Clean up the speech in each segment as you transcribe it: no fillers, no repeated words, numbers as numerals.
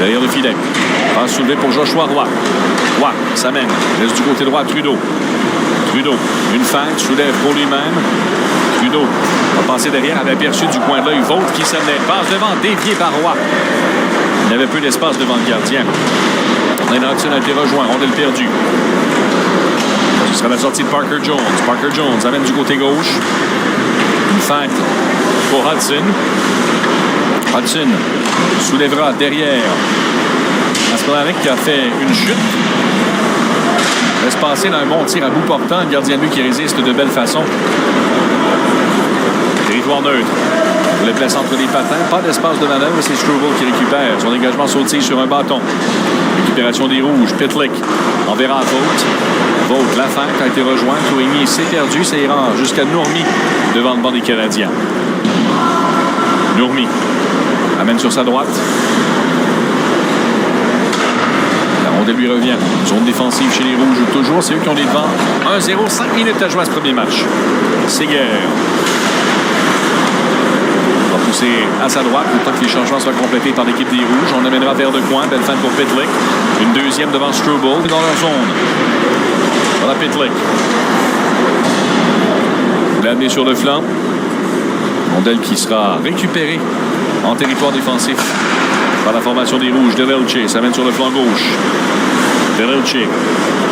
Derrière le filet. Passe soulevée pour Joshua Roy. Roy s'amène. Laisse du côté droit Trudeau. Trudeau, une feinte, soulève pour lui-même. Trudeau va passer derrière, avait aperçu du coin de l'œil Vaught qui s'amenait. Passe devant, dévié par Roy. Il y avait peu d'espace devant le gardien. Lane Hudson a été rejoint, rondelle perdue. Ce sera la sortie de Parker Jones. Parker Jones amène du côté gauche. Une feinte pour Hudson. Hudson soulèvera derrière. Asplanic qui a fait une chute. Laisse passer dans un bon tir à bout portant. Le gardien de but qui résiste de belle façon. Territoire neutre. Pour les placer entre les patins. Pas d'espace de manœuvre. C'est Struble qui récupère. Son dégagement sautille sur un bâton. Récupération des rouges. Pitlick enverra à Vaught. Vaught, la feinte a été rejointe. Tourigny s'est perdu. Ça ira jusqu'à Nourmy devant le banc des Canadiens. Nourmy amène sur sa droite. La rondelle lui revient. Zone défensive chez les Rouges toujours. C'est eux qui ont les devants. 1-0, 5 minutes à jouer à ce premier match. Séguer va pousser à sa droite. Le temps que les changements soient complétés par l'équipe des Rouges. On amènera vers le coin. Belle feinte pour Pitlick. Une deuxième devant Struble dans leur zone. Voilà Pitlick. Vous l'amenez sur le flanc. Rondelle qui sera récupérée en territoire défensif par la formation des Rouges. Delelche s'amène sur le flanc gauche. Delelche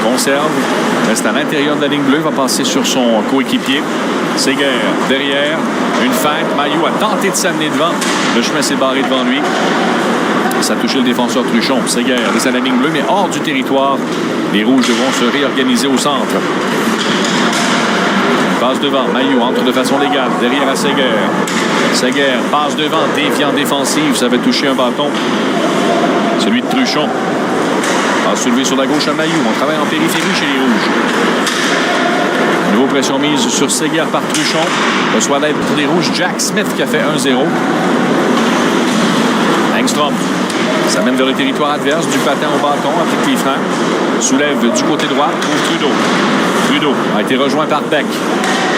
conserve, reste à l'intérieur de la ligne bleue, va passer sur son coéquipier. Séguer derrière, une feinte. Mailloux a tenté de s'amener devant. Le chemin s'est barré devant lui. Ça a touché le défenseur Truchon. Séguer reste à la ligne bleue, mais hors du territoire. Les Rouges devront se réorganiser au centre. Passe devant, Mailloux entre de façon légale, derrière à Séguer. Séguer passe devant, défiant défensive, ça avait touché un bâton. Celui de Truchon. Passe soulevé sur la gauche à Mailloux. On travaille en périphérie chez les Rouges. Nouveau pression mise sur Séguer par Truchon. Reçoit l'aide pour les Rouges. Jack Smith qui a fait 1-0. Engstrom s'amène vers le territoire adverse, du patin au bâton, applique les freins. Soulève du côté droit pour Trudeau. Trudeau a été rejoint par Beck.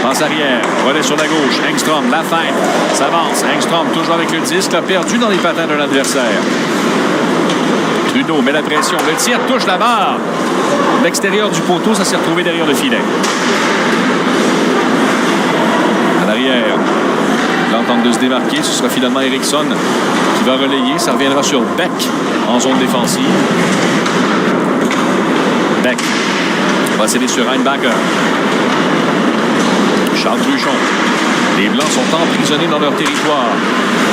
Passe arrière, relais sur la gauche. Engstrom, la feinte, s'avance. Engstrom, toujours avec le disque, a perdu dans les patins d'un adversaire. Trudeau met la pression. Le tir touche la barre. L'extérieur du poteau, ça s'est retrouvé derrière le filet. À l'arrière, l'entente de se démarquer, ce sera finalement Eriksson qui va relayer. Ça reviendra sur Beck en zone défensive. Beck va céder sur Reinbacher. Charles Truchon. Les Blancs sont emprisonnés dans leur territoire.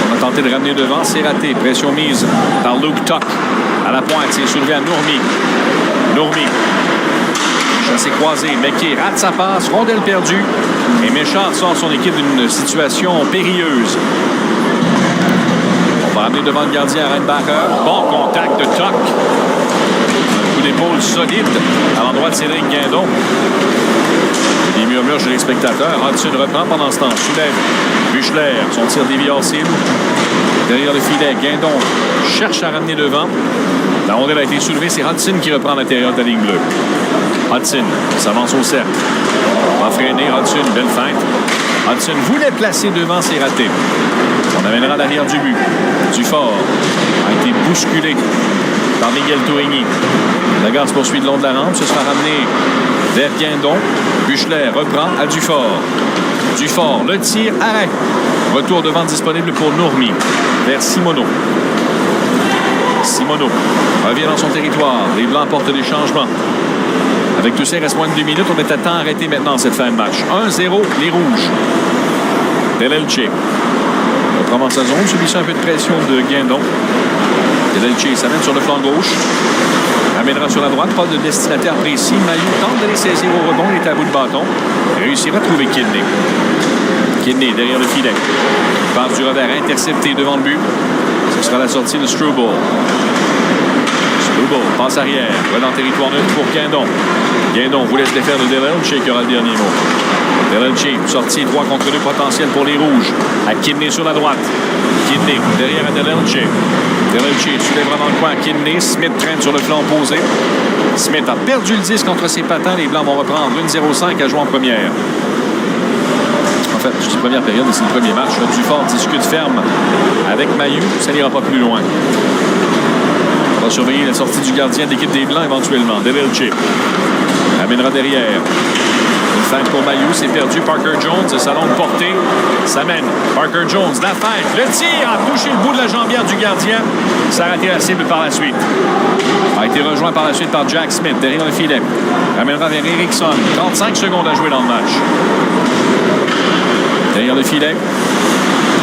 On a tenté de ramener devant, c'est raté. Pression mise par Luke Tuck. À la pointe, c'est soulevé à Nourmy. Nourmy. Chassé croisé. McKay rate sa passe. Rondelle perdue. Et Méchard sort son équipe d'une situation périlleuse. On va ramener devant le gardien à Reinbacher. Bon contact de Tuck. Un coup d'épaule solide à l'endroit de Cédric Guindon. Les murmures chez les spectateurs. Hudson reprend pendant ce temps. Soulève Buechler. Son tir dévié hors cible. Derrière le filet, Guindon cherche à ramener devant. La rondelle a été soulevée. C'est Hudson qui reprend à l'intérieur de la ligne bleue. Hudson s'avance au cercle. Va freiner Hudson. Belle feinte. Hudson voulait placer devant. C'est raté. On amènera à l'arrière du but. Dufort a été bousculé par Miguel Tourigny. La garde se poursuit le long de la rampe. Ce sera ramené vers Guindon. Buechler reprend à Dufort. Dufort, le tir, arrêt. Retour devant disponible pour Nourmy. Vers Simoneau. Simoneau revient dans son territoire. Les Blancs apportent des changements. Avec tout ça, il reste moins de 2 minutes. On est à temps arrêté maintenant cette fin de match. 1-0, les Rouges. Delelche reprend dans sa zone. Subissant un peu de pression de Guindon. Delelche s'amène sur le flanc gauche. Amènera sur la droite, pas de destinataire précis. Mailloux tente de les saisir au rebond, il est à bout de bâton. Réussira à trouver Kidney. Kidney derrière le filet. Passe du revers intercepté devant le but. Ce sera la sortie de Struble. Struble passe arrière. Va dans le territoire neutre pour Guindon. Guindon vous laisse défaire de Delelche qui aura le dernier mot. Delelche, sortie 3 contre 2 potentiel pour les Rouges. À Kidney sur la droite. Kidney derrière à Delelche. Delelche soulèvera dans le coin à Kidney. Smith traîne sur le flanc opposé. Smith a perdu le disque contre ses patins. Les Blancs vont reprendre 1-0-5 à jouer en première. En fait, je dis première période, mais c'est le premier match. Dufort discute ferme avec Mailloux. Ça n'ira pas plus loin. va surveiller la sortie du gardien de l'équipe des Blancs éventuellement. DeVilche amènera derrière. Une feinte pour Mailloux, c'est perdu. Parker Jones, sa longue portée, s'amène. Parker Jones, la feinte, le tir a touché le bout de la jambière du gardien. Ça a raté la cible par la suite. A été rejoint par la suite par Jack Smith derrière le filet. Amènera vers Eriksson. 35 secondes à jouer dans le match. Derrière le filet.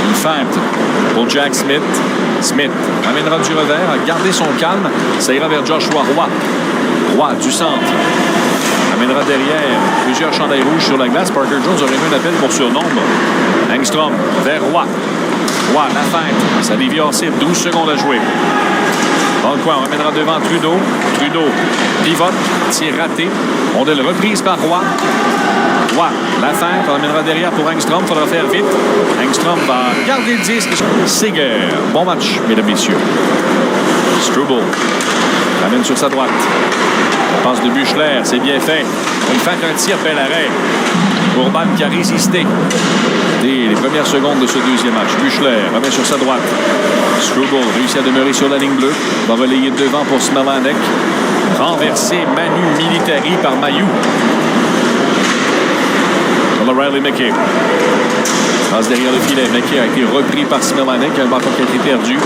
Une feinte pour Jack Smith. Smith amènera du revers, a gardé son calme. Ça ira vers Joshua Roy. Roy du centre. Amènera derrière plusieurs chandails rouges sur la glace. Parker Jones aurait eu un appel pour surnombre. Engstrom vers Roy. Roy, la feinte. Ça dévie hors cible. 12 secondes à jouer. Dans le coin, on amènera devant Trudeau. Trudeau pivote. Tir raté. Rondelle reprise par Roy. Roy, la feinte. On amènera derrière pour Engstrom. Il faudra faire vite. Engstrom va garder le disque. Seger. Bon match, mesdames, messieurs. Struble ramène sur sa droite. La passe de Buechler, c'est bien fait. Il fait un tir, bel arrêt. Urban qui a résisté dès les premières secondes de ce deuxième match. Buechler remet sur sa droite. Struble réussit à demeurer sur la ligne bleue. Va relayer devant pour Smelanek. Renversé Manu Militari par Mailloux. Pour Riley McKay. Passe derrière le filet. McKay a été repris par Smelanek. Un bâton qui a été perdu.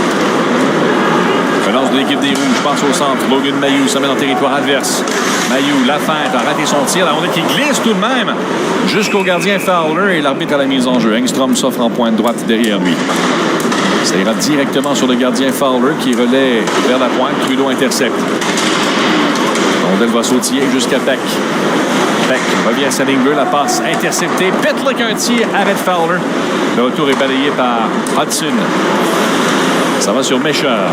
Relance de l'équipe des Rouges, passe au centre. Logan Mailloux se met dans le territoire adverse. Mailloux, la feinte, a raté son tir. La rondelle qui glisse tout de même jusqu'au gardien Fowler et l'arbitre à la mise en jeu. Engstrom s'offre en pointe droite derrière lui. Ça ira directement sur le gardien Fowler qui relaie vers la pointe. Trudeau intercepte. La rondelle va sautiller jusqu'à Peck. Peck revient à sa ligne bleue. La passe interceptée. Pitlick un tir, arrête Fowler. Le retour est balayé par Hudson. Ça va sur Méchard.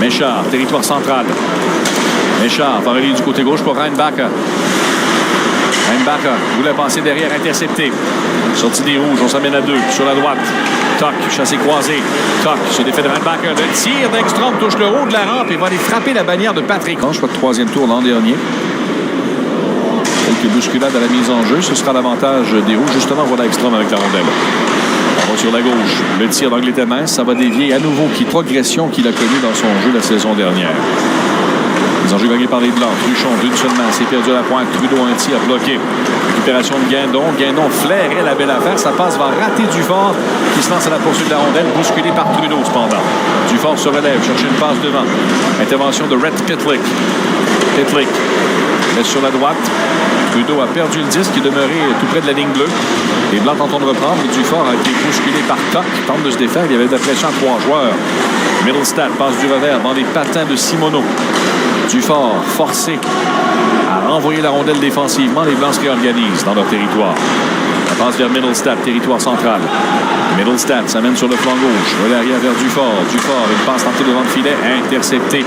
Méchard, territoire central. Méchard va relayer du côté gauche pour Reinbacher. Reinbacher voulait passer derrière, intercepté. Sortie des Rouges, on s'amène à 2. Sur la droite, Tuch, chassé croisé. Tuch se défait de Reinbacher. Le tir d'Engstrom touche le haut de la rampe et va aller frapper la bannière de Patrick. Choix de troisième tour l'an dernier. Quelques bousculades à la mise en jeu. Ce sera l'avantage des Rouges. Justement, voilà Engstrom avec la rondelle. On va sur la gauche. Le tir d'angle était mince. Ça va dévier à nouveau. Progression qu'il a connue dans son jeu la saison dernière. Les enjeux gagnés par les Blancs. Truchon d'une seule main. C'est perdu à la pointe. Trudeau un tir bloqué. Récupération de Guindon. Guindon flairait la belle affaire. Sa passe va rater Dufort qui se lance à la poursuite de la rondelle. Bousculé par Trudeau cependant. Dufort se relève. Chercher une passe devant. Intervention de Rhett Pitlick. Pitlick laisse sur la droite. Trudeau a perdu le disque. Il est demeuré tout près de la ligne bleue. Les Blancs tentent de reprendre. Dufort a été bousculé par Tuch. Tente de se défaire. Il y avait de la pression à 3 joueurs. Middlestat passe du revers dans les patins de Simoneau. Dufort forcé à renvoyer la rondelle défensivement. Les Blancs se réorganisent dans leur territoire. La passe vers Middlestat, territoire central. Middlestat s'amène sur le flanc gauche. Relais arrière vers Dufort. Dufort, une passe tentée devant le filet, interceptée.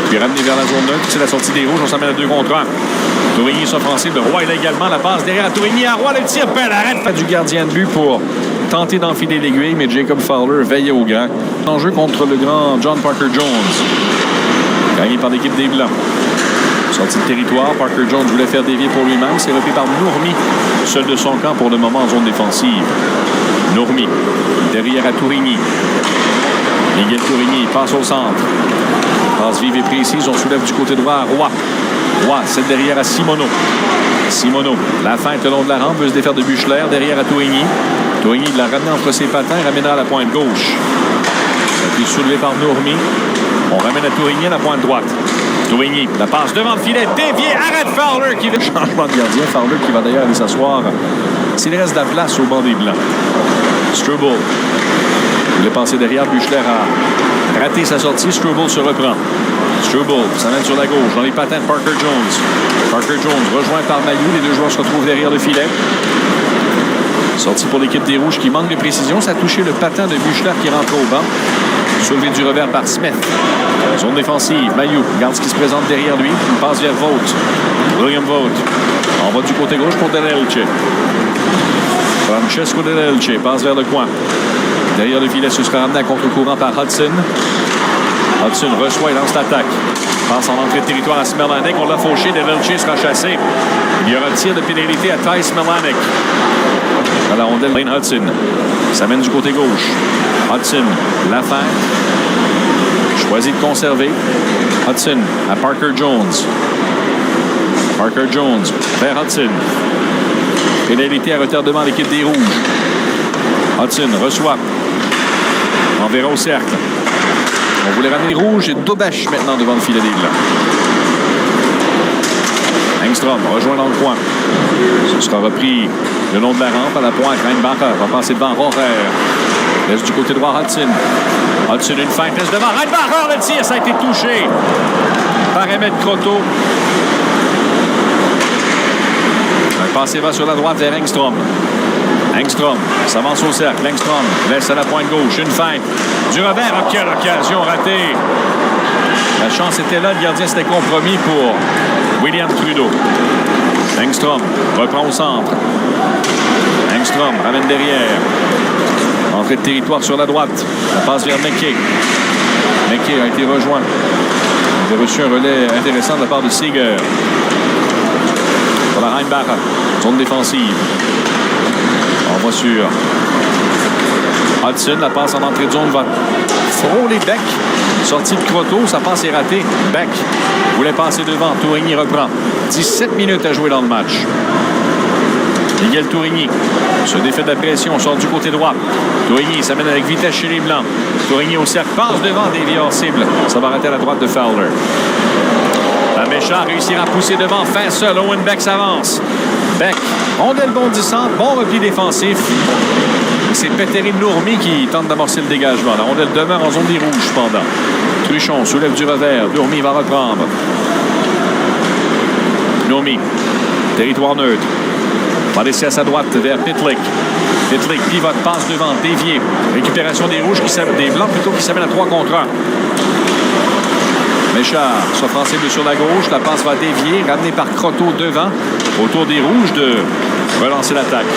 Puis ramené vers la zone neutre. C'est la sortie des Rouges. On s'amène à 2 contre 1. Tourigny est offensif. Le Roy, il a également la passe derrière Tourigny. À Roy, le tir, belle arrête du gardien de but pour tenter d'enfiler l'aiguille, mais Jacob Fowler veillait au grand. En jeu contre le grand John Parker Jones. Gagné par l'équipe des Blancs. Sortie de territoire, Parker Jones voulait faire dévier pour lui-même. C'est repris par Nourmi, seul de son camp pour le moment en zone défensive. Nourmi, derrière à Tourigny. Miguel Tourigny passe au centre. Passe vive et précise, on soulève du côté droit à Roy. Roy, c'est derrière à Simoneau. Simoneau, la feinte le long de la rampe, veut se défaire de Buechler, derrière à Tourigny. Tourigny l'a ramené entre ses patins, ramènera à la pointe gauche. Ça a été soulevé par Nourmi. On ramène à Tourigny à la pointe droite. Tourigny, la passe devant le filet, dévié, arrête Fowler qui veut changement de gardien. Fowler qui va d'ailleurs aller s'asseoir s'il reste de la place au banc des Blancs. Struble voulait passer derrière, Buechler a raté sa sortie. Struble se reprend. Struble s'amène sur la gauche dans les patins de Parker Jones. Parker Jones rejoint par Mailloux. Les deux joueurs se retrouvent derrière le filet. Sortie pour l'équipe des Rouges qui manque de précision. Ça a touché le patin de Buechler qui rentre au banc. Soulevé du revers par Smith. Zone défensive. Mailloux regarde ce qui se présente derrière lui. Il passe vers Vaught. William Vaught. On va du côté gauche pour DeLelce. Francesco DeLelce passe vers le coin. Derrière le filet, ce sera ramené à contre-courant par Hudson. Hudson reçoit et lance l'attaque. Passe en entrée de territoire à Smelanek. On l'a fauché. DeLelce sera chassé. Il y aura un tir de pénalité à Ty Smelanek. À la rondelle, Lane Hudson. Ça mène du côté gauche. Hudson, la feinte. Choisit de conserver. Hudson à Parker Jones. Parker Jones vers Hudson. Pénalité à retardement l'équipe des Rouges. Hudson reçoit. Enverra au cercle. On voulait ramener les Rouges et Dobesch maintenant devant le filet des Blancs. Engstrom rejoint dans le coin. Ce sera repris le long de la rampe à la pointe. Reinbacher va passer devant Rohrer. Laisse du côté droit Hudson. Hudson une feinte, laisse devant Reinbacher. Le tir, ça a été touché par Emmett Croteau. Un passé va sur la droite vers Engstrom. Engstrom s'avance au cercle. Engstrom laisse à la pointe gauche. Une feinte. Du revers. Oh, quelle occasion ratée. La chance était là. Le gardien s'était compromis pour William Trudeau. Engstrom reprend au centre. Engstrom ramène derrière. Entrée de territoire sur la droite. La passe vers McKay. McKay a été rejoint. Il a reçu un relais intéressant de la part de Seager. Pour la Reinbacher. Zone défensive. On va sur Hudson. La passe en entrée de zone va frôler Beck. Sortie de Croteau. Sa passe est ratée. Beck voulait passer devant. Tourigny reprend. 17 minutes à jouer dans le match. Miguel Tourigny se défait de la pression. Sort du côté droit. Tourigny s'amène avec vitesse chez les Blancs. Tourigny au cercle. Passe devant. Dévié hors cible. Ça va rater à la droite de Fowler. La Méchant réussira à pousser devant. Fin seul. Owen Beck s'avance. Beck, rondelle bondissante, bon repli défensif. C'est Petteri Nourmi qui tente d'amorcer le dégagement. La rondelle demeure en zone des rouges cependant. Truchon soulève du revers. Nourmi va reprendre. Nourmi, territoire neutre. Va laisser à sa droite vers Pitlick. Pitlick pivote, passe devant, dévié. Récupération des rouges, des blancs plutôt qui s'amènent à 3 contre 1. Méchard s'offensible sur la gauche. La passe va dévier, ramenée par Croteau devant. Autour des rouges de relancer l'attaque.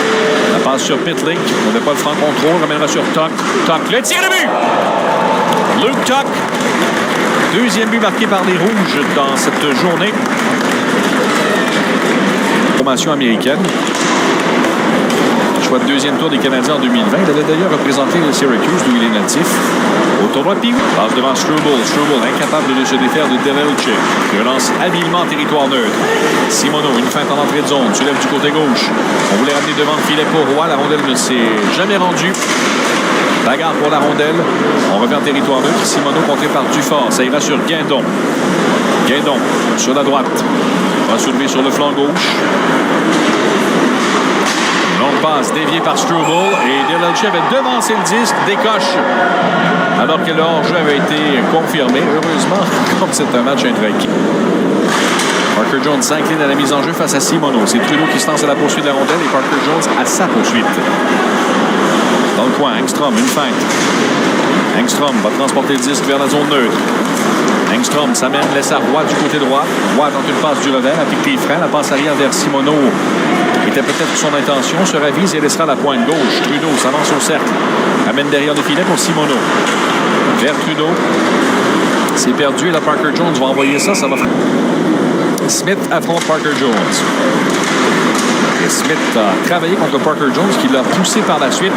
La passe sur Pitlick. On n'a pas le franc contrôle. Ramènera sur Tuck. Tuck, le tir de but! Luke Tuck. Deuxième but marqué par les rouges dans cette journée. Formation américaine. Choix de deuxième tour des Canadiens en 2020. Il avait d'ailleurs représenté le Syracuse, d'où il est natif. Au tournoi Pee Wee. Passe devant Struble. Struble incapable de se défaire de Delelche. Il relance habilement en territoire neutre. Simoneau, une feinte en entrée de zone. Soulève du côté gauche. On voulait ramener devant le filet pour Roy. La rondelle ne s'est jamais rendue. Bagarre pour la rondelle. On revient en territoire neutre. Simoneau contré par Dufort. Ça ira sur Guindon. Guindon sur la droite. Va soulever sur le flanc gauche. Longue passe déviée par Struble et Delelche avait devancé le disque, décoche alors que le hors-jeu avait été confirmé. Heureusement, comme c'est un match intra-équipe. Parker Jones s'incline à la mise en jeu face à Simoneau. C'est Trudeau qui se lance à la poursuite de la rondelle et Parker Jones à sa poursuite. Dans le coin, Engstrom, une feinte. Engstrom va transporter le disque vers la zone neutre. Engstrom s'amène, laisse à Roy du côté droit. Roy tente une passe du revers, applique les freins. La passe arrière vers Simoneau était peut-être son intention. Se ravise et laissera la pointe gauche. Trudeau s'avance au cercle. Amène derrière le filet pour Simoneau. Vers Trudeau. C'est perdu et la Parker Jones va envoyer ça. Ça va faire. Smith affronte Parker Jones. Et Smith a travaillé contre Parker Jones qui l'a poussé par la suite.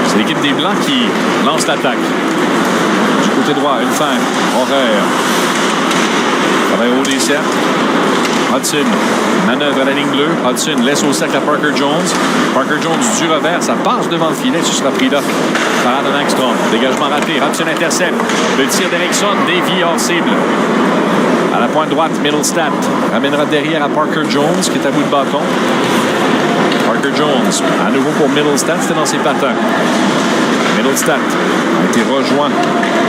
C'est l'équipe des Blancs qui lance l'attaque. Du côté droit, une feinte. Horaire. Travaille au des cercles. Hudson, manœuvre à la ligne bleue. Hudson laisse au cercle à Parker Jones. Parker Jones du revers, ça passe devant le filet. Ce sera pris là par Adam Engstrom. Dégagement raté. Hudson intercepte. Le tir d'Erickson dévie hors cible. À la pointe droite, Middlestat ramènera derrière à Parker Jones qui est à bout de bâton. Parker Jones, à nouveau pour Middlestat, c'était dans ses patins. Middlestat a été rejoint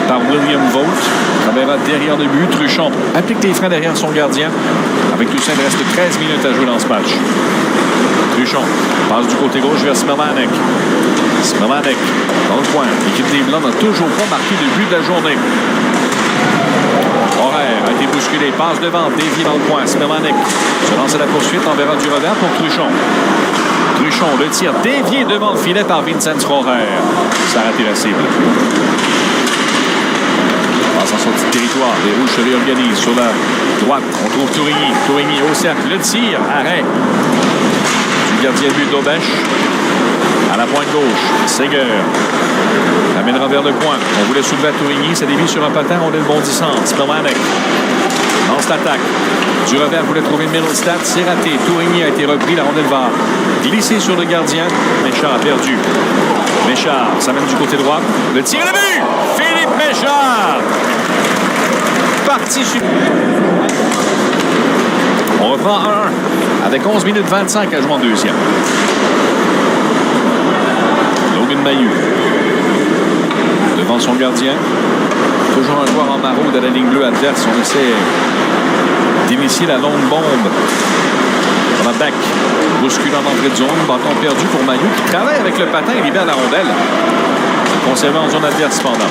par William Vogt. Travaillera derrière le but. Truchon applique les freins derrière son gardien. Avec tout ça, il reste 13 minutes à jouer dans ce match. Truchon passe du côté gauche vers Smerlanek. Smerlanek dans le coin. L'équipe des Blancs n'a toujours pas marqué de but de la journée. Horaire a été bousculé. Passe devant. Dévié dans le coin. Smerlanek se lance à la poursuite. Enverra du revers pour Truchon. Truchon, le tir dévié devant le filet par Vincent Horaire. Ça a raté la cible. Passe en sortie de territoire. Les Rouges se réorganisent. Sur la droite, on trouve Tourigny. Tourigny au cercle. Le tir. Arrêt. Du gardien de but Dobesch. À la pointe gauche. Seger. Amènera vers le coin. On voulait soulever à Tourigny. Ça dévie sur un patin. Rondelle bondissante. Spelmanek lance l'attaque. Du revers voulait trouver Middlestat. C'est raté. Tourigny a été repris. La rondelle va glisser sur le gardien. Méchard a perdu. Méchard s'amène du côté droit. Le tir et le but! Philippe Méchard! Parti sur... On reprend 1-1 avec 11 minutes 25 à jouer en deuxième. Logan Mailloux devant son gardien. Toujours un joueur en maraude à la ligne bleue adverse. On essaie d'initier la longue bombe. On a Beck bousculant d'entrée de zone. Bâton perdu pour Mailloux qui travaille avec le patin et libère la rondelle. Conservé en zone adverse cependant.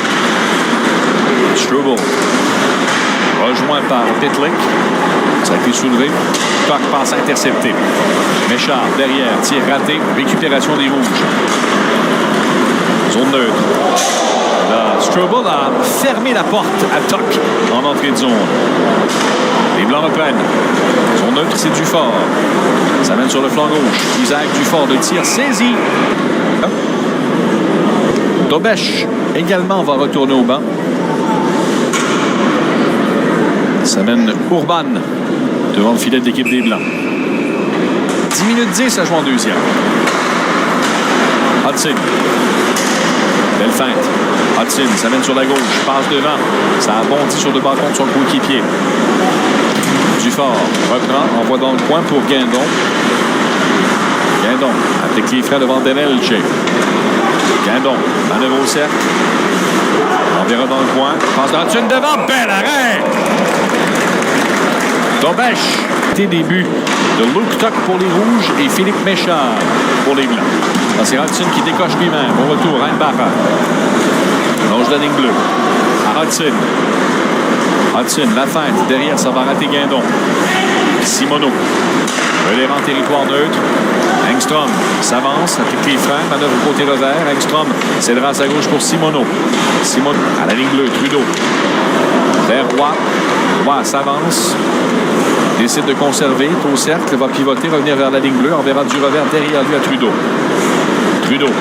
Struble rejoint par Pitlick. Ça a été soulevé. Puck passe intercepté. Méchard derrière. Tir raté. Récupération des rouges. Zone neutre. Là, Struble a fermé la porte à Tuck en entrée de zone. Les Blancs reprennent. Zone neutre, c'est Dufort. Ça mène sur le flanc gauche. Isaac Dufort, le tir saisi. Dobesch également va retourner au banc. Ça mène Urban devant le filet de l'équipe des Blancs. 10 minutes 10 à jouer en deuxième. Hudson. Belle feinte. Hudson s'amène sur la gauche. Passe devant. Ça a bondi sur le bâton de son coéquipier. Dufort reprend. Envoie dans le coin pour Guindon. Guindon applique les freins devant Delelche. Guindon manœuvre au cercle. On verra dans le coin. Passe de Hudson devant. Bel arrêt! Dobesch. Début de Luke Tuck pour les Rouges et Philippe Méchard pour les Blancs. C'est Hudson qui décoche lui-même. Au retour, Reinbacher. Longe de la ligne bleue. À Hudson. Hudson, la feinte. Derrière, ça va rater Guindon. Simoneau. Relève en territoire neutre. Engstrom s'avance avec les freins. Manœuvre côté revers. Engstrom cédera à sa gauche pour Simoneau. Simoneau à la ligne bleue. Trudeau. Vers Roy. Roy s'avance. Décide de conserver. Au cercle. Va pivoter. Revenir vers la ligne bleue. On verra du revers derrière lui à Trudeau. Trudeau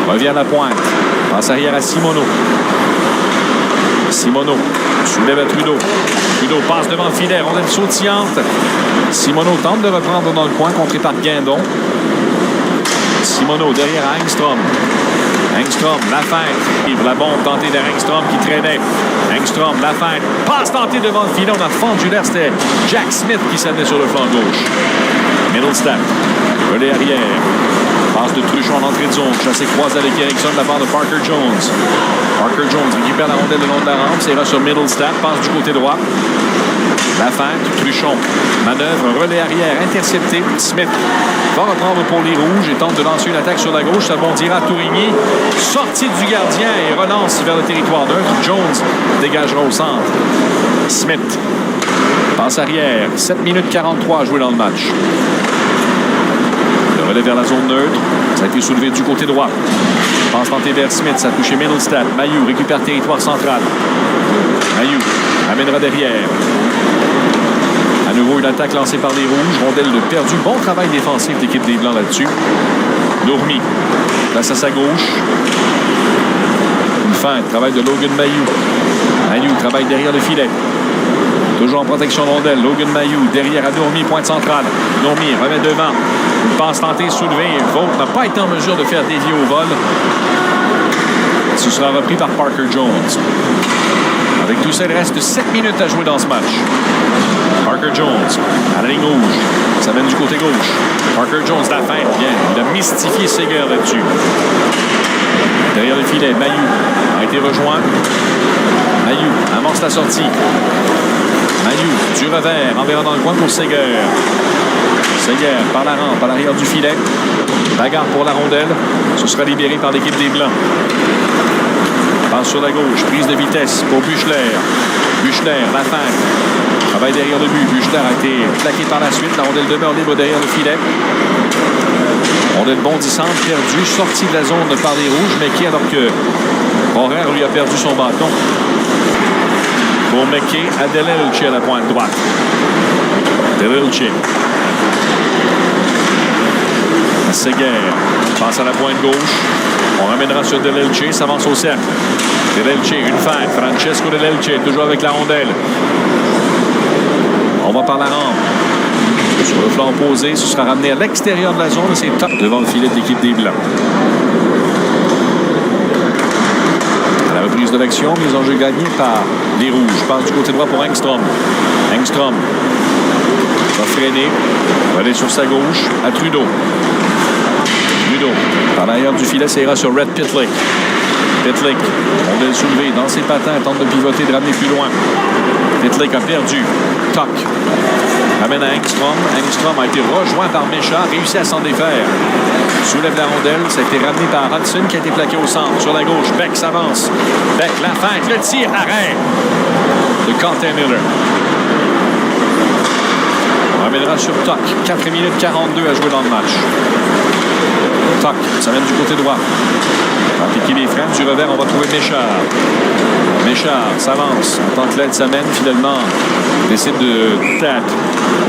revient à la pointe. Passe arrière à Simoneau. Simoneau soulève à Trudeau. Trudeau passe devant le filet. Rondelle sautillante. Simoneau tente de reprendre dans le coin, contré par Guindon. Simoneau derrière à Engstrom. Engstrom, la feinte. La bombe tentée vers Engstrom qui traînait. Engstrom, la feinte. Passe tentée devant le filet. On a fendu l'air. C'était Jack Smith qui s'amenait sur le flanc gauche. Middlestat. Relais arrière. Passe de Truchon en entrée de zone. Chassé croisé avec Erickson de la part de Parker Jones. Parker Jones récupère la rondelle le long de la rampe. C'est là sur Middlestat. Passe du côté droit. La feinte. Truchon. Manœuvre. Relais arrière. Intercepté. Smith va reprendre pour les Rouges et tente de lancer une attaque sur la gauche. Ça bondira à Tourigny. Sortie du gardien et relance vers le territoire neutre. Jones dégagera au centre. Smith. Passe arrière. 7 minutes 43 à jouer dans le match. Le relais vers la zone neutre. Ça a été soulevé du côté droit. Passe tentée vers Smith. Ça a touché Middlestat. Mailloux récupère territoire central. Mailloux amènera derrière. À nouveau, une attaque lancée par les Rouges. Rondelle de perdu. Bon travail défensif de l'équipe des Blancs là-dessus. Lourmi place à sa gauche. Une feinte. Travail de Logan Mailloux. Mailloux travaille derrière le filet. Toujours en protection de rondelle. Logan Mailloux derrière à Nourmi, pointe centrale. Nourmi remet devant. Une passe tentée, soulevée. Vaught n'a pas été en mesure de faire dévier au vol. Ce sera repris par Parker Jones. Avec tout ça, il reste 7 minutes à jouer dans ce match. Parker Jones à la ligne rouge. Ça mène du côté gauche. Parker Jones, la feinte. Bien. Il a mystifié Seger là-dessus. Derrière le filet, Mailloux a été rejoint. Mailloux amorce la sortie. Mailloux du revers, enverra dans le coin pour Seger. Seger par la rampe, à l'arrière du filet. Bagarre pour la rondelle. Ce sera libéré par l'équipe des Blancs. Passe sur la gauche, prise de vitesse pour Buchler. Buchler, la feinte. Travaille derrière le but. Buchler a été plaqué par la suite. La rondelle demeure libre derrière le filet. Rondelle bondissante, perdue, sortie de la zone par les Rouges, mais qui, alors que Horaire lui a perdu son bâton. Pour McKay, à Delelche à la pointe droite. Delelche. Séguer passe à la pointe gauche. On ramènera sur Delelche, s'avance au cercle. Delelche, une feinte. Francesco Delelche, toujours avec la rondelle. On va par la rampe. Sur le flanc opposé, ce sera ramené à l'extérieur de la zone. C'est top devant le filet de l'équipe des Blancs. À la reprise de l'action, les enjeux gagnés par les Rouges. Passe du côté droit pour Engstrom. Engstrom va freiner. Va aller sur sa gauche à Trudeau. Trudeau, par l'arrière du filet, ça ira sur Red Pitlick. Pitlick, on va le soulever dans ses patins, tente de pivoter, de ramener plus loin. Pitlick a perdu. Tuck ramène à Engstrom. Engstrom a été rejoint par Méchard, réussi à s'en défaire. Soulève la rondelle, ça a été ramené par Hudson qui a été plaqué au centre. Sur la gauche, Beck s'avance. Beck, la feinte, le tir, arrêt de Quentin Miller. On ramènera sur Tuck. 4 minutes 42 à jouer dans le match. Tuck, ça mène du côté droit. Va piquer les freins. Du revers, on va trouver Méchard. Méchard s'avance. En tant que l'aide s'amène, finalement, décide de tap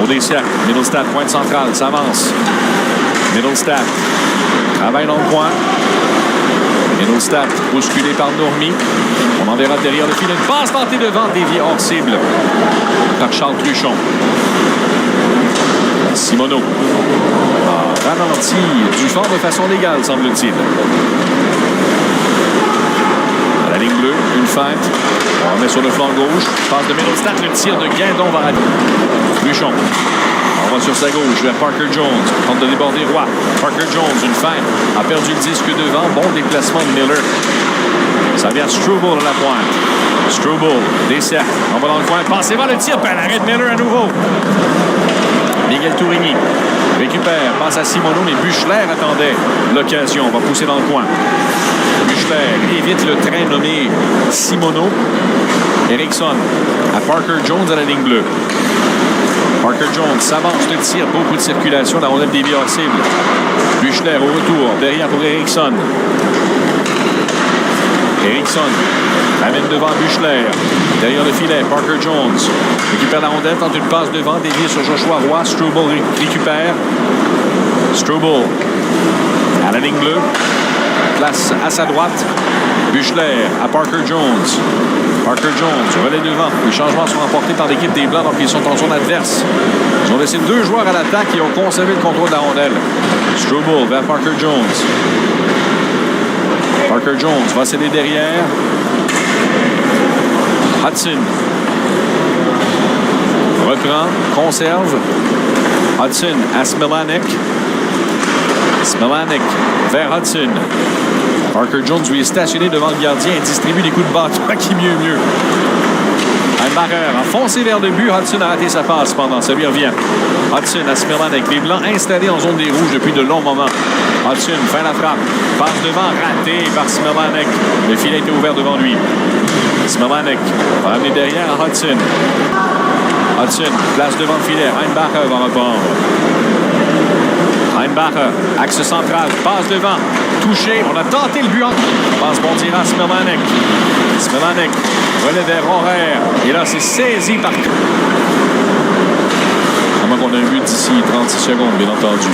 au dessert. Middlestat, pointe centrale, s'avance. Middlestat travaille dans le coin. Middlestat, bousculé par Nourmi. On enverra derrière le filet. Une passe tentée devant, déviée hors cible par Charles Truchon. Simoneau a ralenti du fort de façon légale, semble-t-il. À la ligne bleue, une feinte. On remet sur le flanc gauche. Passe de Middlestat, le tir de Guindon va rater. Truchon. On va sur sa gauche vers Parker Jones. Tente de déborder Roy. Parker Jones, une feinte. A perdu le disque devant. Bon déplacement de Miller. Ça vient Struble à la pointe. Struble, dessert. On va dans le coin. Passez vers le tir. Puis l'arrêt de Miller à nouveau. Miguel Tourigny récupère, passe à Simoneau, mais Buchler attendait l'occasion. On va pousser dans le coin. Buchler évite le train nommé Simoneau. Eriksson à Parker Jones à la ligne bleue. Parker Jones s'avance de tir, beaucoup de circulation, la rondelle dévie hors cible. Buchler au retour, derrière pour Eriksson. Eriksson ramène devant Buchler. Derrière le filet, Parker Jones récupère la rondelle, tente une passe devant, déviée sur Joshua Roy. Struble récupère. Struble à la ligne bleue. Place à sa droite. Buchler à Parker Jones. Parker Jones relais devant. Les changements sont remportés par l'équipe des Blancs, donc ils sont en zone adverse. Ils ont laissé 2 joueurs à l'attaque et ont conservé le contrôle de la rondelle. Struble vers Parker Jones. Parker Jones va céder derrière. Hudson reprend, conserve. Hudson à Smilanic. Smilanic vers Hudson. Parker Jones lui est stationné devant le gardien et distribue des coups de bâton qui mieux. Heimbacher a foncé vers le but. Hudson a raté sa passe pendant. Ça lui revient. Hudson à Smilanic. Les Blancs installés en zone des rouges depuis de longs moments. Hudson fait la frappe. Passe devant, raté par Smilanic. Le filet était ouvert devant lui. Smilanic va amener derrière à Hudson. Hudson place devant le filet. Heimbacher va reprendre. Heimbacher, axe central, passe devant, touché. On a tenté le but. Passe bon tir à Smilanic. Smilanic relève vers Horaire. Et là, c'est saisi par... À moins qu'on ait un but d'ici 36 secondes, bien entendu.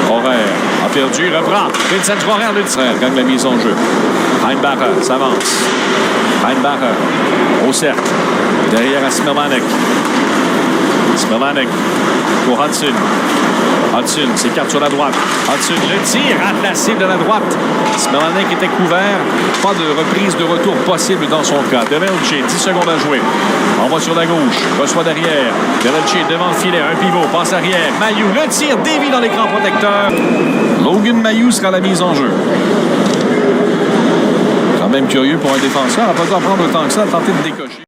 Horaire a perdu, reprend. Vincent Horaire, le tir, gagne la mise en jeu. Heimbacher s'avance. Heimbacher au cercle. Derrière à Smilanic. Smilanic pour Hudson. Hudson s'écarte sur la droite. Hudson le tir rate la cible de la droite. Smilanic était couvert. Pas de reprise de retour possible dans son cas. Delelche, 10 secondes à jouer. On va sur la gauche. Reçoit derrière. Delelche devant le filet. Un pivot. Passe arrière. Mailloux. Le tir dévie dans l'écran protecteur. Logan Mailloux sera la mise en jeu. Quand même curieux pour un défenseur. Il n'a pas dû en prendre autant que ça. Tenter de décocher.